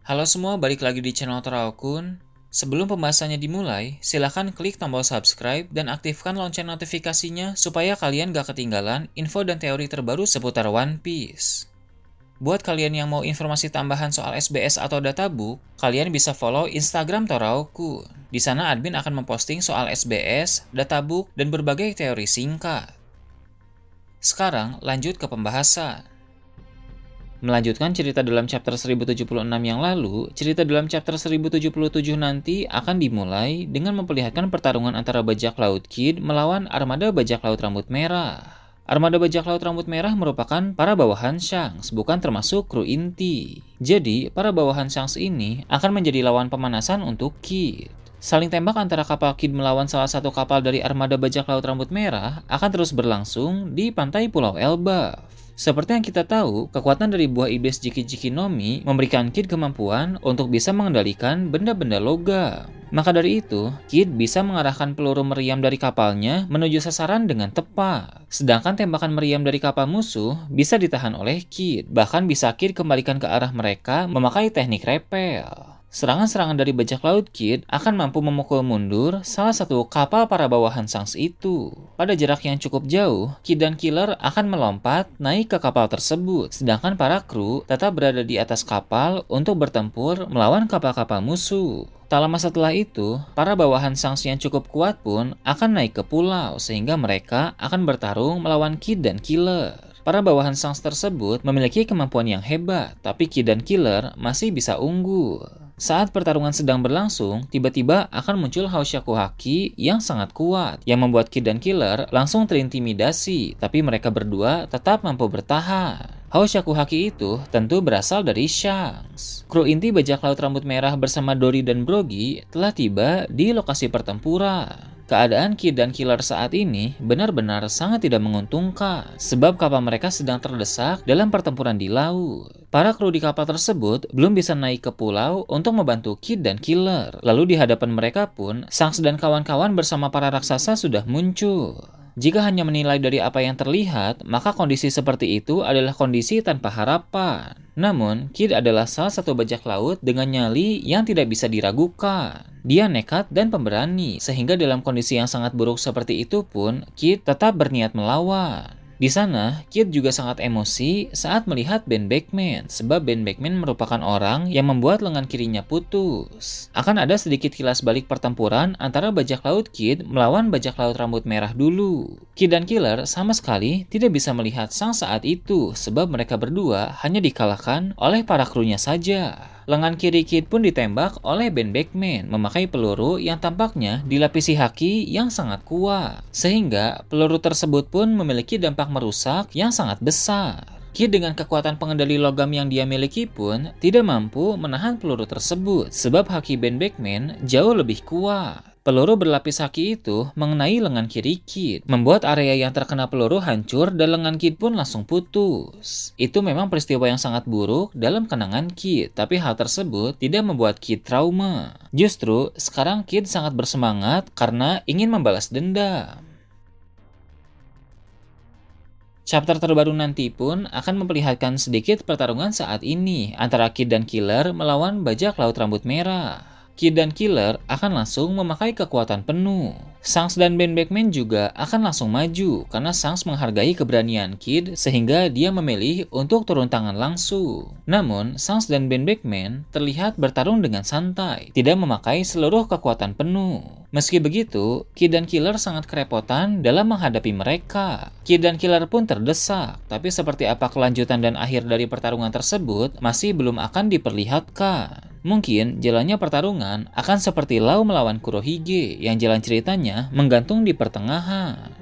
Halo semua, balik lagi di channel Toraokun. Sebelum pembahasannya dimulai, silahkan klik tombol subscribe dan aktifkan lonceng notifikasinya supaya kalian gak ketinggalan info dan teori terbaru seputar One Piece. Buat kalian yang mau informasi tambahan soal SBS atau databook, kalian bisa follow Instagram Toraokun. Di sana admin akan memposting soal SBS, databook, dan berbagai teori singkat. Sekarang lanjut ke pembahasan. Melanjutkan cerita dalam chapter 1076 yang lalu, cerita dalam chapter 1077 nanti akan dimulai dengan memperlihatkan pertarungan antara bajak laut Kid melawan armada bajak laut rambut merah. Armada bajak laut rambut merah merupakan para bawahan Shanks, bukan termasuk kru inti. Jadi, para bawahan Shanks ini akan menjadi lawan pemanasan untuk Kid. Saling tembak antara kapal Kid melawan salah satu kapal dari armada bajak laut rambut merah akan terus berlangsung di pantai Pulau Elbaf. Seperti yang kita tahu, kekuatan dari buah iblis Jiki-Jiki no Mi memberikan Kid kemampuan untuk bisa mengendalikan benda-benda logam. Maka dari itu, Kid bisa mengarahkan peluru meriam dari kapalnya menuju sasaran dengan tepat. Sedangkan tembakan meriam dari kapal musuh bisa ditahan oleh Kid, bahkan bisa Kid kembalikan ke arah mereka memakai teknik repel. Serangan-serangan dari bajak laut Kid akan mampu memukul mundur salah satu kapal para bawahan Shanks itu. Pada jarak yang cukup jauh, Kid dan Killer akan melompat naik ke kapal tersebut, sedangkan para kru tetap berada di atas kapal untuk bertempur melawan kapal-kapal musuh. Tak lama setelah itu, para bawahan Shanks yang cukup kuat pun akan naik ke pulau sehingga mereka akan bertarung melawan Kid dan Killer. Para bawahan Shanks tersebut memiliki kemampuan yang hebat, tapi Kid dan Killer masih bisa unggul. Saat pertarungan sedang berlangsung, tiba-tiba akan muncul Haoshaku Haki yang sangat kuat, yang membuat Kid dan Killer langsung terintimidasi, tapi mereka berdua tetap mampu bertahan. Haoshaku Haki itu tentu berasal dari Shanks. Kru inti bajak laut rambut merah bersama Dory dan Brogy telah tiba di lokasi pertempuran. Keadaan Kid dan Killer saat ini benar-benar sangat tidak menguntungkan, sebab kapal mereka sedang terdesak dalam pertempuran di laut. Para kru di kapal tersebut belum bisa naik ke pulau untuk membantu Kid dan Killer. Lalu di hadapan mereka pun, Shanks dan kawan-kawan bersama para raksasa sudah muncul. Jika hanya menilai dari apa yang terlihat, maka kondisi seperti itu adalah kondisi tanpa harapan. Namun, Kid adalah salah satu bajak laut dengan nyali yang tidak bisa diragukan. Dia nekat dan pemberani, sehingga dalam kondisi yang sangat buruk seperti itu pun, Kid tetap berniat melawan. Di sana, Kid juga sangat emosi saat melihat Ben Beckman, sebab Ben Beckman merupakan orang yang membuat lengan kirinya putus. Akan ada sedikit kilas balik pertempuran antara bajak laut Kid melawan bajak laut rambut merah dulu. Kid dan Killer sama sekali tidak bisa melihat Shanks saat itu, sebab mereka berdua hanya dikalahkan oleh para krunya saja. Lengan kiri Kid pun ditembak oleh Ben Beckman memakai peluru yang tampaknya dilapisi haki yang sangat kuat. Sehingga peluru tersebut pun memiliki dampak merusak yang sangat besar. Kid dengan kekuatan pengendali logam yang dia miliki pun tidak mampu menahan peluru tersebut sebab haki Ben Beckman jauh lebih kuat. Peluru berlapis haki itu mengenai lengan kiri Kid, membuat area yang terkena peluru hancur dan lengan Kid pun langsung putus. Itu memang peristiwa yang sangat buruk dalam kenangan Kid, tapi hal tersebut tidak membuat Kid trauma. Justru, sekarang Kid sangat bersemangat karena ingin membalas dendam. Chapter terbaru nanti pun akan memperlihatkan sedikit pertarungan saat ini antara Kid dan Killer melawan bajak laut rambut merah. Kid dan Killer akan langsung memakai kekuatan penuh. Shanks dan Ben Beckman juga akan langsung maju karena Shanks menghargai keberanian Kid sehingga dia memilih untuk turun tangan langsung. Namun, Shanks dan Ben Beckman terlihat bertarung dengan santai, tidak memakai seluruh kekuatan penuh. Meski begitu, Kid dan Killer sangat kerepotan dalam menghadapi mereka. Kid dan Killer pun terdesak, tapi seperti apa kelanjutan dan akhir dari pertarungan tersebut masih belum akan diperlihatkan. Mungkin jalannya pertarungan akan seperti Lau melawan Kurohige yang jalan ceritanya menggantung di pertengahan.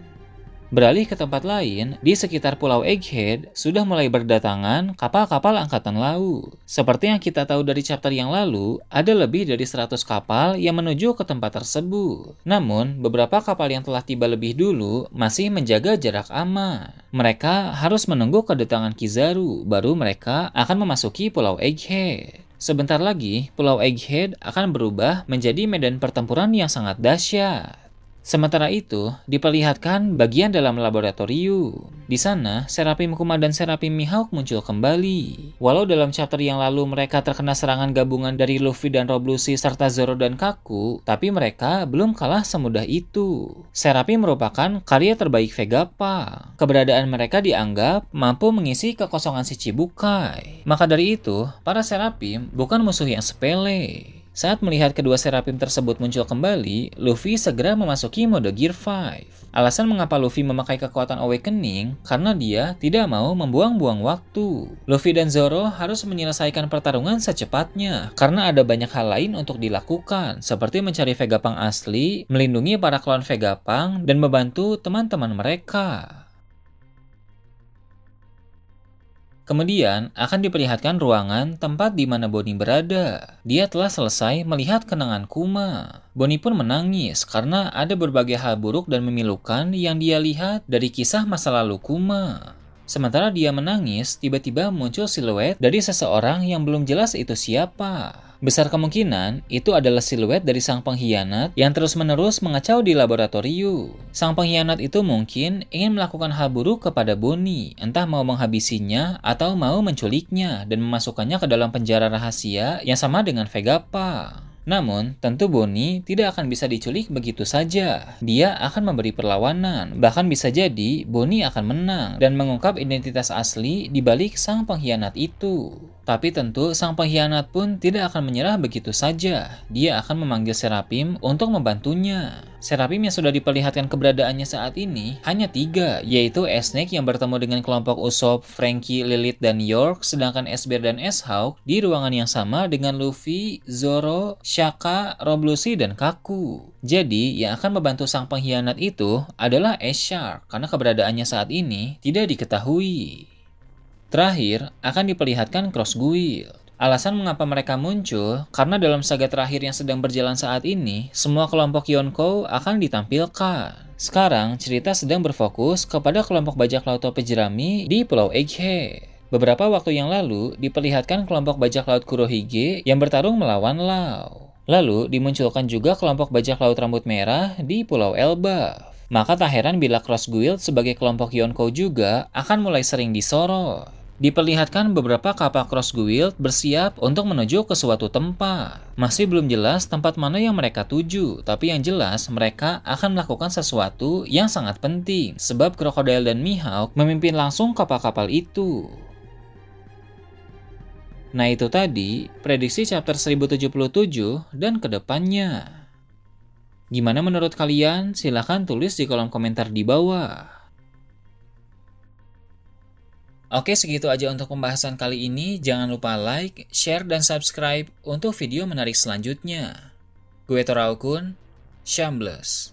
Beralih ke tempat lain, di sekitar Pulau Egghead sudah mulai berdatangan kapal-kapal angkatan laut. Seperti yang kita tahu dari chapter yang lalu, ada lebih dari 100 kapal yang menuju ke tempat tersebut. Namun, beberapa kapal yang telah tiba lebih dulu masih menjaga jarak aman. Mereka harus menunggu kedatangan Kizaru, baru mereka akan memasuki Pulau Egghead. Sebentar lagi, Pulau Egghead akan berubah menjadi medan pertempuran yang sangat dahsyat. Sementara itu, diperlihatkan bagian dalam laboratorium. Di sana, Seraphim Kuma dan Seraphim Mihawk muncul kembali. Walau dalam chapter yang lalu mereka terkena serangan gabungan dari Luffy dan Rob Lucci serta Zoro dan Kaku, tapi mereka belum kalah semudah itu. Seraphim merupakan karya terbaik Vegapunk. Keberadaan mereka dianggap mampu mengisi kekosongan si Chibukai. Maka dari itu, para Seraphim bukan musuh yang sepele. Saat melihat kedua Seraphim tersebut muncul kembali, Luffy segera memasuki mode Gear 5. Alasan mengapa Luffy memakai kekuatan Awakening karena dia tidak mau membuang-buang waktu. Luffy dan Zoro harus menyelesaikan pertarungan secepatnya karena ada banyak hal lain untuk dilakukan, seperti mencari Vegapunk asli, melindungi para klon Vegapunk, dan membantu teman-teman mereka. Kemudian akan diperlihatkan ruangan tempat di mana Bonnie berada. Dia telah selesai melihat kenangan Kuma. Bonnie pun menangis karena ada berbagai hal buruk dan memilukan yang dia lihat dari kisah masa lalu Kuma. Sementara dia menangis, tiba-tiba muncul siluet dari seseorang yang belum jelas itu siapa. Besar kemungkinan itu adalah siluet dari sang pengkhianat yang terus-menerus mengacau di laboratorium. Sang pengkhianat itu mungkin ingin melakukan hal buruk kepada Bonnie, entah mau menghabisinya atau mau menculiknya dan memasukkannya ke dalam penjara rahasia yang sama dengan Vegapunk. Namun, tentu Bonnie tidak akan bisa diculik begitu saja. Dia akan memberi perlawanan, bahkan bisa jadi Bonnie akan menang dan mengungkap identitas asli di balik sang pengkhianat itu. Tapi tentu sang pengkhianat pun tidak akan menyerah begitu saja. Dia akan memanggil Seraphim untuk membantunya. Seraphim yang sudah diperlihatkan keberadaannya saat ini hanya 3, yaitu S-Snake yang bertemu dengan kelompok Usopp, Franky, Lilith, dan York, sedangkan S-Bear dan S-Hawk di ruangan yang sama dengan Luffy, Zoro, Shaka, Rob Lucci, dan Kaku. Jadi, yang akan membantu sang pengkhianat itu adalah S-Shark, karena keberadaannya saat ini tidak diketahui. Terakhir, akan diperlihatkan Cross Guild. Alasan mengapa mereka muncul, karena dalam saga terakhir yang sedang berjalan saat ini, semua kelompok Yonkou akan ditampilkan. Sekarang, cerita sedang berfokus kepada kelompok bajak laut topi jerami di Pulau Egghead. Beberapa waktu yang lalu, diperlihatkan kelompok bajak laut Kurohige yang bertarung melawan Lau. Lalu, dimunculkan juga kelompok bajak laut rambut merah di Pulau Elbaf. Maka tak heran bila Cross Guild sebagai kelompok Yonkou juga akan mulai sering disorot. Diperlihatkan beberapa kapal Cross Guild bersiap untuk menuju ke suatu tempat. Masih belum jelas tempat mana yang mereka tuju, tapi yang jelas mereka akan melakukan sesuatu yang sangat penting, sebab Crocodile dan Mihawk memimpin langsung kapal-kapal itu. Nah itu tadi, prediksi chapter 1077 dan kedepannya. Gimana menurut kalian? Silahkan tulis di kolom komentar di bawah. Oke, segitu aja untuk pembahasan kali ini. Jangan lupa like, share, dan subscribe untuk video menarik selanjutnya. Gue Toraukun, Shambles.